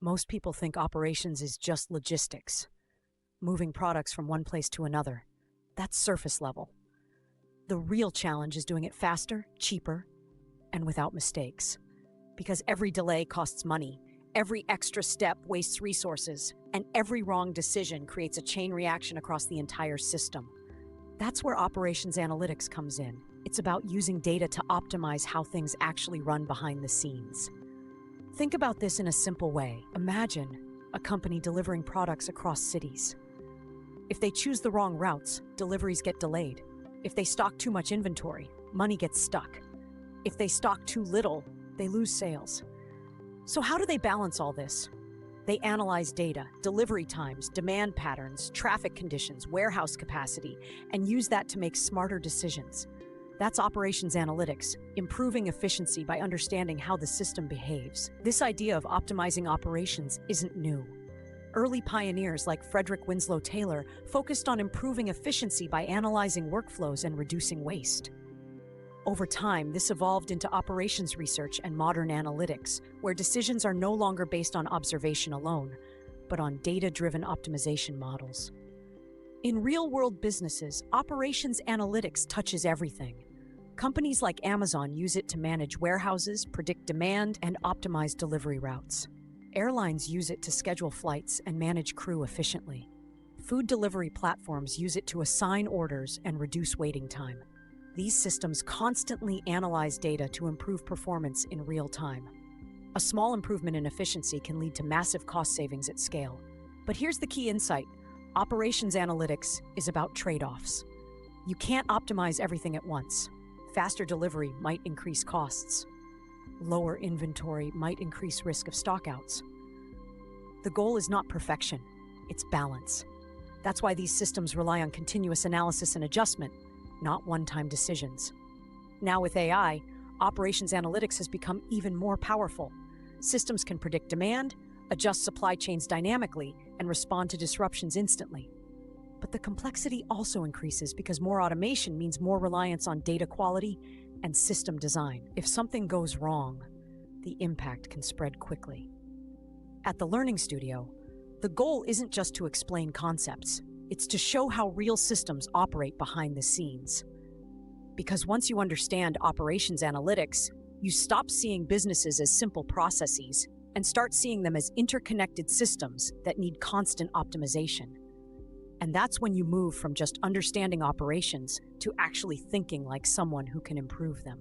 Most people think operations is just logistics, moving products from one place to another. That's surface level. The real challenge is doing it faster, cheaper, and without mistakes. Because every delay costs money, every extra step wastes resources, and every wrong decision creates a chain reaction across the entire system. That's where operations analytics comes in. It's about using data to optimize how things actually run behind the scenes. Think about this in a simple way. Imagine a company delivering products across cities. If they choose the wrong routes, deliveries get delayed. If they stock too much inventory, money gets stuck. If they stock too little, they lose sales. So how do they balance all this? They analyze data, delivery times, demand patterns, traffic conditions, warehouse capacity, and use that to make smarter decisions. That's operations analytics, improving efficiency by understanding how the system behaves. This idea of optimizing operations isn't new. Early pioneers like Frederick Winslow Taylor focused on improving efficiency by analyzing workflows and reducing waste. Over time, this evolved into operations research and modern analytics, where decisions are no longer based on observation alone, but on data-driven optimization models. In real-world businesses, operations analytics touches everything. Companies like Amazon use it to manage warehouses, predict demand, and optimize delivery routes. Airlines use it to schedule flights and manage crew efficiently. Food delivery platforms use it to assign orders and reduce waiting time. These systems constantly analyze data to improve performance in real time. A small improvement in efficiency can lead to massive cost savings at scale. But here's the key insight. Operations analytics is about trade-offs. You can't optimize everything at once. Faster delivery might increase costs. Lower inventory might increase risk of stockouts. The goal is not perfection, it's balance. That's why these systems rely on continuous analysis and adjustment, not one-time decisions. Now with AI, operations analytics has become even more powerful. Systems can predict demand, adjust supply chains dynamically, and respond to disruptions instantly. But the complexity also increases because more automation means more reliance on data quality and system design. If something goes wrong, the impact can spread quickly. At the Learning Studio, the goal isn't just to explain concepts, it's to show how real systems operate behind the scenes. Because once you understand operations analytics, you stop seeing businesses as simple processes and start seeing them as interconnected systems that need constant optimization. And that's when you move from just understanding operations to actually thinking like someone who can improve them.